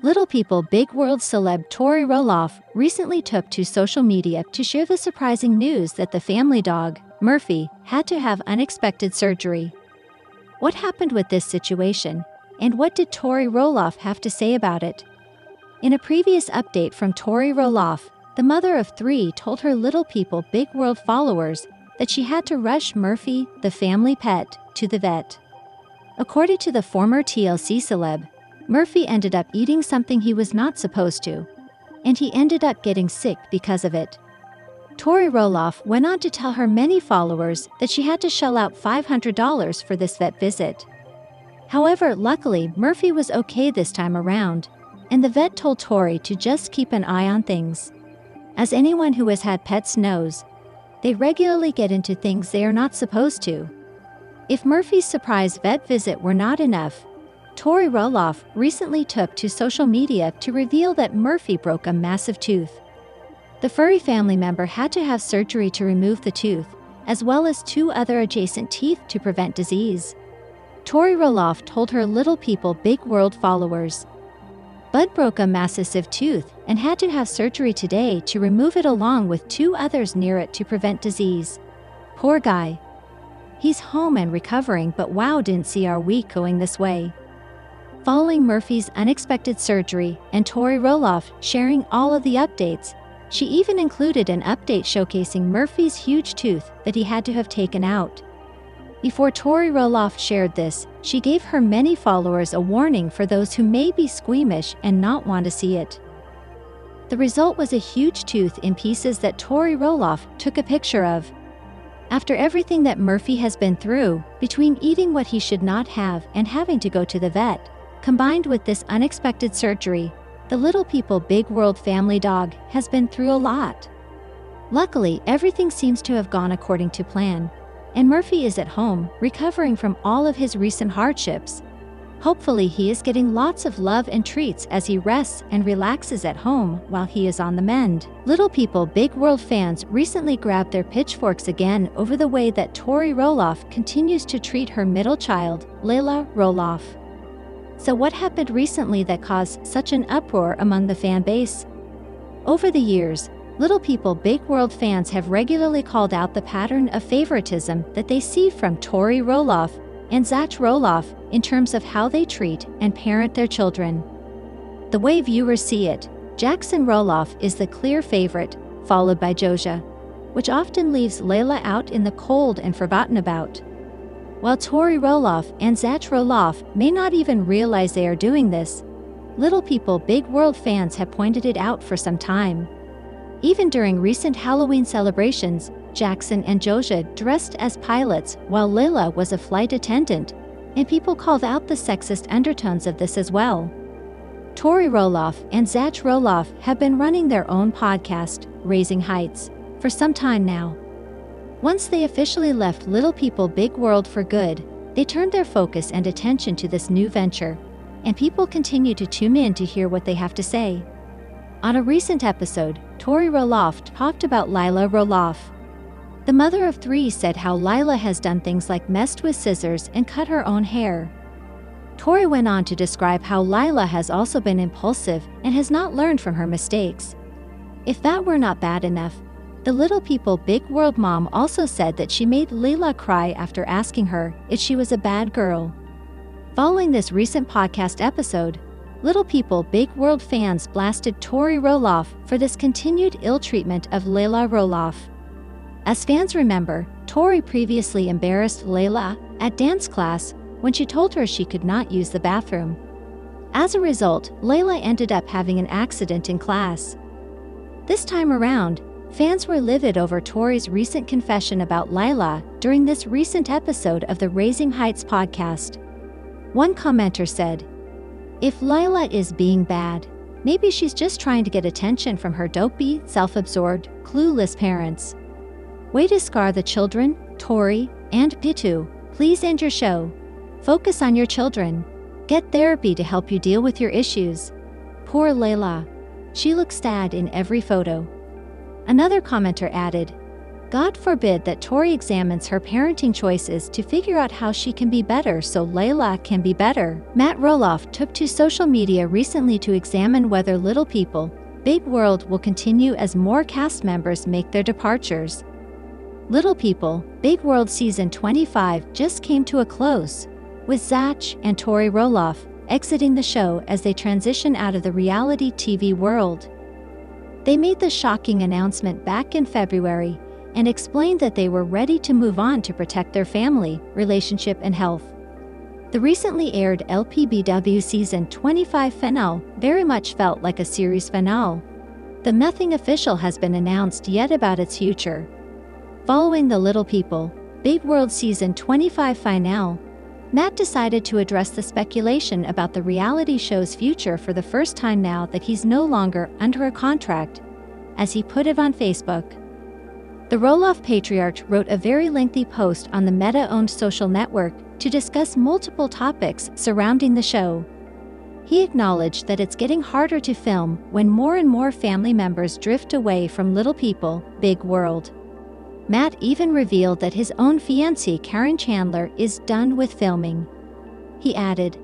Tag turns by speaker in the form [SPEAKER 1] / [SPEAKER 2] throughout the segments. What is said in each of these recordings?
[SPEAKER 1] Little People Big World celeb Tori Roloff recently took to social media to share the surprising news that the family dog, Murphy, had to have unexpected surgery. What happened with this situation, and what did Tori Roloff have to say about it? In a previous update from Tori Roloff, the mother of 3 told her Little People Big World followers that she had to rush Murphy, the family pet, to the vet. According to the former TLC celeb, Murphy ended up eating something he was not supposed to, and he ended up getting sick because of it. Tori Roloff went on to tell her many followers that she had to shell out $500 for this vet visit. However, luckily, Murphy was okay this time around, and the vet told Tori to just keep an eye on things. As anyone who has had pets knows, they regularly get into things they are not supposed to. If Murphy's surprise vet visit were not enough, Tori Roloff recently took to social media to reveal that Murphy broke a massive tooth. The furry family member had to have surgery to remove the tooth, as well as 2 other adjacent teeth to prevent disease. Tori Roloff told her Little People Big World followers, "Bud broke a massive tooth and had to have surgery today to remove it along with 2 others near it to prevent disease. Poor guy. He's home and recovering, but wow, didn't see our week going this way." Following Murphy's unexpected surgery and Tori Roloff sharing all of the updates, she even included an update showcasing Murphy's huge tooth that he had to have taken out. Before Tori Roloff shared this, she gave her many followers a warning for those who may be squeamish and not want to see it. The result was a huge tooth in pieces that Tori Roloff took a picture of. After everything that Murphy has been through, between eating what he should not have and having to go to the vet, combined with this unexpected surgery, the Little People Big World family dog has been through a lot. Luckily, everything seems to have gone according to plan, and Murphy is at home, recovering from all of his recent hardships. Hopefully, he is getting lots of love and treats as he rests and relaxes at home while he is on the mend. Little People Big World fans recently grabbed their pitchforks again over the way that Tori Roloff continues to treat her middle child, Layla Roloff. So what happened recently that caused such an uproar among the fan base? Over the years, Little People Big World fans have regularly called out the pattern of favoritism that they see from Tori Roloff and Zach Roloff in terms of how they treat and parent their children. The way viewers see it, Jackson Roloff is the clear favorite, followed by Joja, which often leaves Layla out in the cold and forgotten about. While Tori Roloff and Zach Roloff may not even realize they are doing this, Little People Big World fans have pointed it out for some time. Even during recent Halloween celebrations, Jackson and Joja dressed as pilots while Layla was a flight attendant, and people called out the sexist undertones of this as well. Tori Roloff and Zach Roloff have been running their own podcast, Raising Heights, for some time now. Once they officially left Little People Big World for good, they turned their focus and attention to this new venture, and people continue to tune in to hear what they have to say. On a recent episode, Tori Roloff talked about Layla Roloff. The mother of 3 said how Layla has done things like messed with scissors and cut her own hair. Tori went on to describe how Layla has also been impulsive and has not learned from her mistakes. If that were not bad enough, the Little People Big World mom also said that she made Layla cry after asking her if she was a bad girl. Following this recent podcast episode, Little People Big World fans blasted Tori Roloff for this continued ill treatment of Layla Roloff. As fans remember, Tori previously embarrassed Layla at dance class when she told her she could not use the bathroom. As a result, Layla ended up having an accident in class. This time around, fans were livid over Tori's recent confession about Layla during this recent episode of the Raising Heights podcast. One commenter said, "If Layla is being bad, maybe she's just trying to get attention from her dopey, self-absorbed, clueless parents. Way to scar the children, Tori and Pitu. Please end your show. Focus on your children. Get therapy to help you deal with your issues. Poor Layla. She looks sad in every photo." Another commenter added, God forbid that Tori examines her parenting choices to figure out how she can be better so Layla can be better. Matt Roloff took to social media recently to examine whether Little People, Big World will continue as more cast members make their departures. Little People, Big World Season 25 just came to a close, with Zach and Tori Roloff exiting the show as they transition out of the reality TV world. They made the shocking announcement back in February and explained that they were ready to move on to protect their family, relationship, and health. The recently aired LPBW Season 25 finale very much felt like a series finale, though nothing official has been announced yet about its future. Following the Little People, Big World Season 25 finale, Matt decided to address the speculation about the reality show's future for the first time now that he's no longer under a contract, as he put it on Facebook. The Roloff patriarch wrote a very lengthy post on the Meta-owned social network to discuss multiple topics surrounding the show. He acknowledged that it's getting harder to film when more and more family members drift away from Little People, Big World. Matt even revealed that his own fiancée Caryn Chandler is done with filming. He added,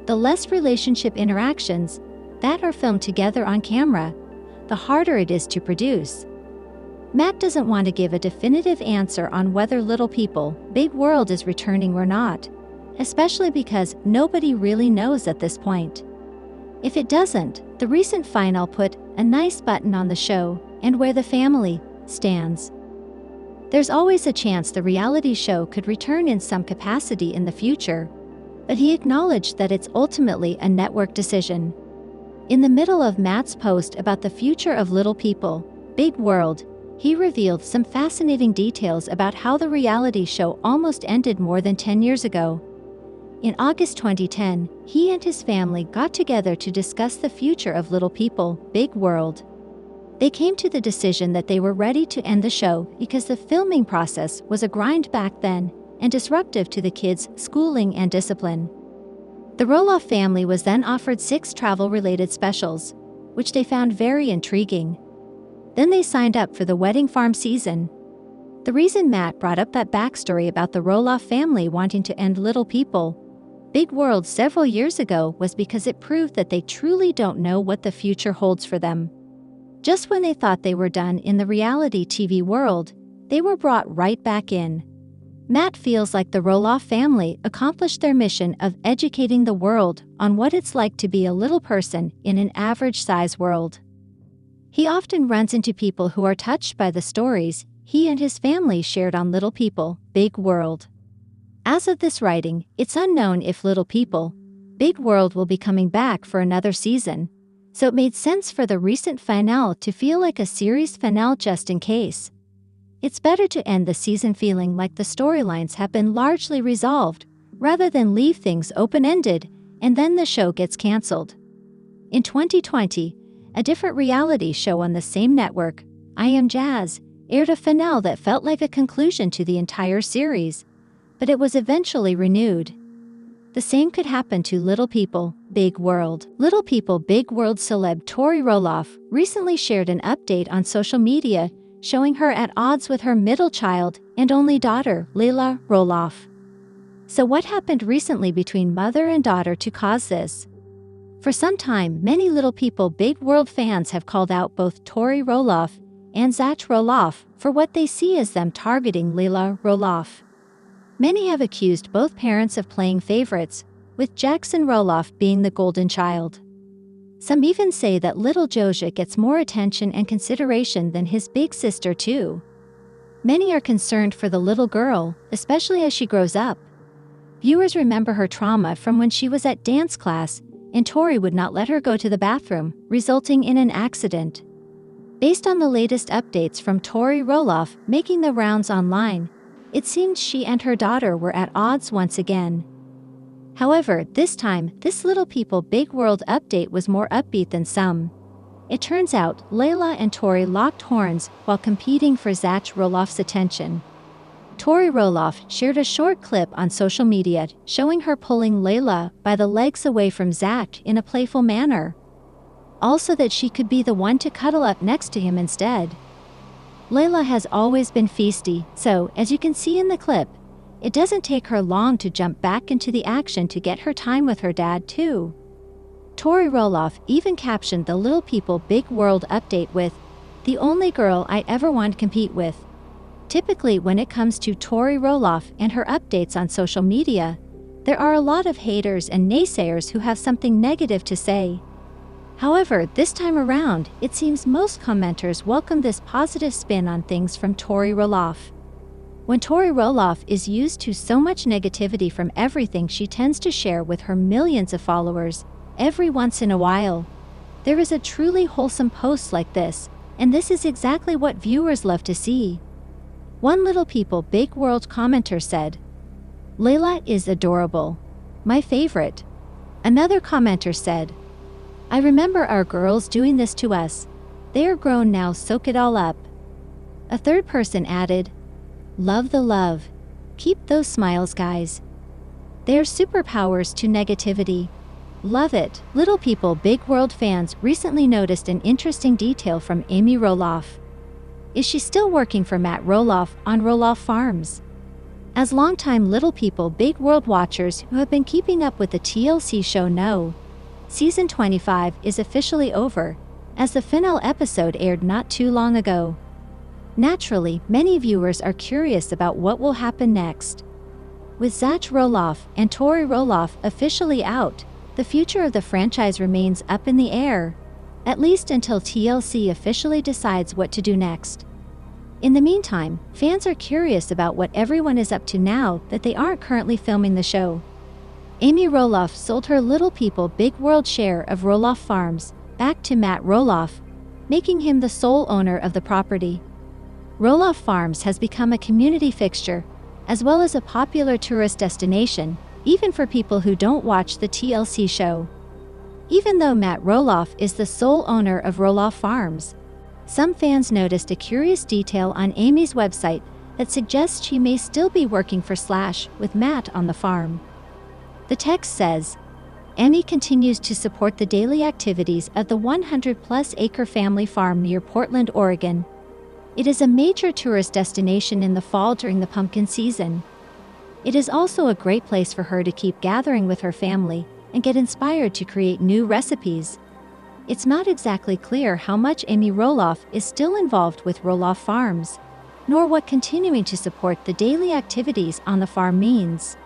[SPEAKER 1] "The less relationship interactions that are filmed together on camera, the harder it is to produce." Matt doesn't want to give a definitive answer on whether Little People, Big World is returning or not, especially because nobody really knows at this point. If it doesn't, the recent finale put a nice button on the show and where the family stands. There's always a chance the reality show could return in some capacity in the future, but he acknowledged that it's ultimately a network decision. In the middle of Matt's post about the future of Little People, Big World, he revealed some fascinating details about how the reality show almost ended more than 10 years ago. In August 2010, he and his family got together to discuss the future of Little People, Big World. They came to the decision that they were ready to end the show because the filming process was a grind back then and disruptive to the kids' schooling and discipline. The Roloff family was then offered 6 travel-related specials, which they found very intriguing. Then they signed up for the wedding farm season. The reason Matt brought up that backstory about the Roloff family wanting to end Little People, Big World several years ago was because it proved that they truly don't know what the future holds for them. Just when they thought they were done in the reality TV world, they were brought right back in. Matt feels like the Roloff family accomplished their mission of educating the world on what it's like to be a little person in an average-size world. He often runs into people who are touched by the stories he and his family shared on Little People, Big World. As of this writing, it's unknown if Little People, Big World will be coming back for another season, so it made sense for the recent finale to feel like a series finale just in case. It's better to end the season feeling like the storylines have been largely resolved, rather than leave things open-ended and then the show gets canceled. In 2020, a different reality show on the same network, I Am Jazz, aired a finale that felt like a conclusion to the entire series, but it was eventually renewed. The same could happen to Little People, Big World. Little People, Big World celeb Tori Roloff recently shared an update on social media showing her at odds with her middle child and only daughter, Layla Roloff. So what happened recently between mother and daughter to cause this? For some time, many Little People, Big World fans have called out both Tori Roloff and Zach Roloff for what they see as them targeting Layla Roloff. Many have accused both parents of playing favorites, with Jackson Roloff being the golden child. Some even say that little Joja gets more attention and consideration than his big sister too. Many are concerned for the little girl, especially as she grows up. Viewers remember her trauma from when she was at dance class and Tori would not let her go to the bathroom, resulting in an accident. Based on the latest updates from Tori Roloff making the rounds online, it seemed she and her daughter were at odds once again. However, this time, this Little People Big World update was more upbeat than some. It turns out Layla and Tori locked horns while competing for Zach Roloff's attention. Tori Roloff shared a short clip on social media showing her pulling Layla by the legs away from Zach in a playful manner. Also that she could be the one to cuddle up next to him instead. Layla has always been feisty, so, as you can see in the clip, it doesn't take her long to jump back into the action to get her time with her dad too. Tori Roloff even captioned the Little People Big World update with, "The only girl I ever want to compete with." Typically when it comes to Tori Roloff and her updates on social media, there are a lot of haters and naysayers who have something negative to say. However, this time around, it seems most commenters welcome this positive spin on things from Tori Roloff. When Tori Roloff is used to so much negativity from everything she tends to share with her millions of followers, every once in a while, there is a truly wholesome post like this, and this is exactly what viewers love to see. One Little People Big World commenter said, "Layla is adorable. My favorite." Another commenter said, "I remember our girls doing this to us. They are grown now, soak it all up." A third person added, "Love the love. Keep those smiles, guys. They're superpowers to negativity. Love it." Little People Big World fans recently noticed an interesting detail from Amy Roloff. Is she still working for Matt Roloff on Roloff Farms? As longtime Little People Big World watchers who have been keeping up with the TLC show know, Season 25 is officially over, as the finale episode aired not too long ago. Naturally, many viewers are curious about what will happen next. With Zach Roloff and Tori Roloff officially out, the future of the franchise remains up in the air, at least until TLC officially decides what to do next. In the meantime, fans are curious about what everyone is up to now that they aren't currently filming the show. Amy Roloff sold her Little People Big World share of Roloff Farms back to Matt Roloff, making him the sole owner of the property. Roloff Farms has become a community fixture, as well as a popular tourist destination, even for people who don't watch the TLC show. Even though Matt Roloff is the sole owner of Roloff Farms, some fans noticed a curious detail on Amy's website that suggests she may still be working for / with Matt on the farm. The text says, "Amy continues to support the daily activities of the 100-plus acre family farm near Portland, Oregon. It is a major tourist destination in the fall during the pumpkin season. It is also a great place for her to keep gathering with her family and get inspired to create new recipes." It's not exactly clear how much Amy Roloff is still involved with Roloff Farms, nor what continuing to support the daily activities on the farm means.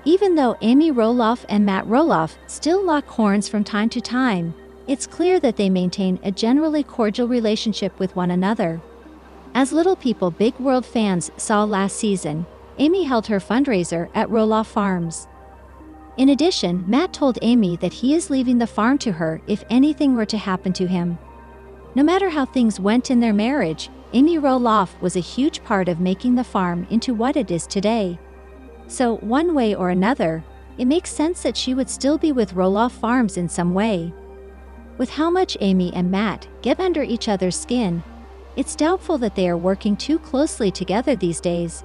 [SPEAKER 1] Even though Amy Roloff and Matt Roloff still lock horns from time to time, it's clear that they maintain a generally cordial relationship with one another. As Little People Big World fans saw last season, Amy held her fundraiser at Roloff Farms. In addition, Matt told Amy that he is leaving the farm to her if anything were to happen to him. No matter how things went in their marriage, Amy Roloff was a huge part of making the farm into what it is today. So, one way or another, it makes sense that she would still be with Roloff Farms in some way. With how much Amy and Matt get under each other's skin, it's doubtful that they are working too closely together these days.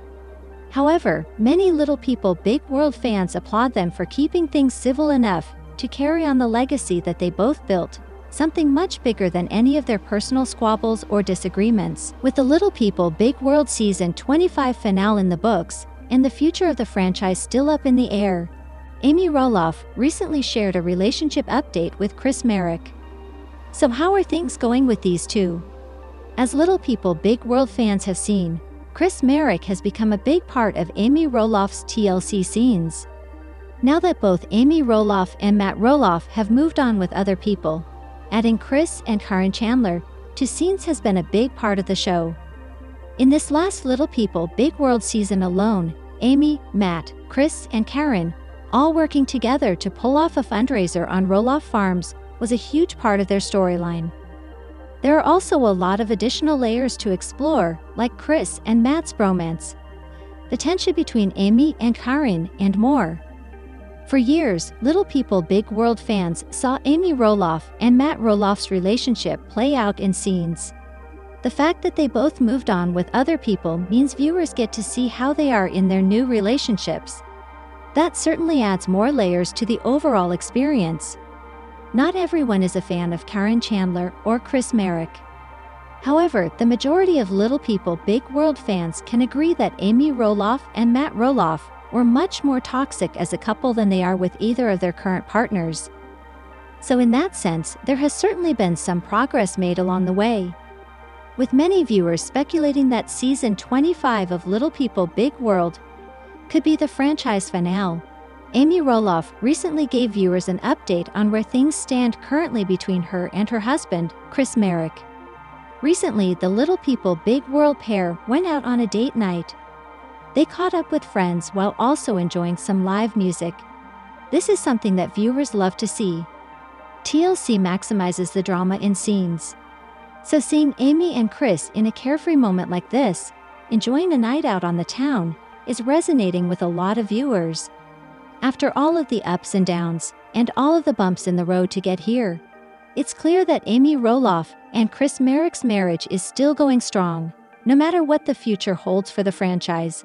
[SPEAKER 1] However, many Little People Big World fans applaud them for keeping things civil enough to carry on the legacy that they both built, something much bigger than any of their personal squabbles or disagreements. With the Little People Big World Season 25 finale in the books, and the future of the franchise still up in the air, Amy Roloff recently shared a relationship update with Chris Marek. So how are things going with these two? As Little People Big World fans have seen, Chris Marek has become a big part of Amy Roloff's TLC scenes. Now that both Amy Roloff and Matt Roloff have moved on with other people, adding Chris and Caryn Chandler to scenes has been a big part of the show. In this last Little People Big World season alone, Amy, Matt, Chris, and Caryn, all working together to pull off a fundraiser on Roloff Farms, was a huge part of their storyline. There are also a lot of additional layers to explore, like Chris and Matt's bromance, the tension between Amy and Caryn, and more. For years, Little People Big World fans saw Amy Roloff and Matt Roloff's relationship play out in scenes. The fact that they both moved on with other people means viewers get to see how they are in their new relationships. That certainly adds more layers to the overall experience. Not everyone is a fan of Caryn Chandler or Chris Marek. However, the majority of Little People Big World fans can agree that Amy Roloff and Matt Roloff were much more toxic as a couple than they are with either of their current partners. So in that sense, there has certainly been some progress made along the way, with many viewers speculating that season 25 of Little People Big World could be the franchise finale. Amy Roloff recently gave viewers an update on where things stand currently between her and her husband, Chris Marek. Recently, the Little People Big World pair went out on a date night. They caught up with friends while also enjoying some live music. This is something that viewers love to see. TLC maximizes the drama in scenes. So seeing Amy and Chris in a carefree moment like this, enjoying a night out on the town, is resonating with a lot of viewers. After all of the ups and downs, and all of the bumps in the road to get here, it's clear that Amy Roloff and Chris Marek's marriage is still going strong, no matter what the future holds for the franchise.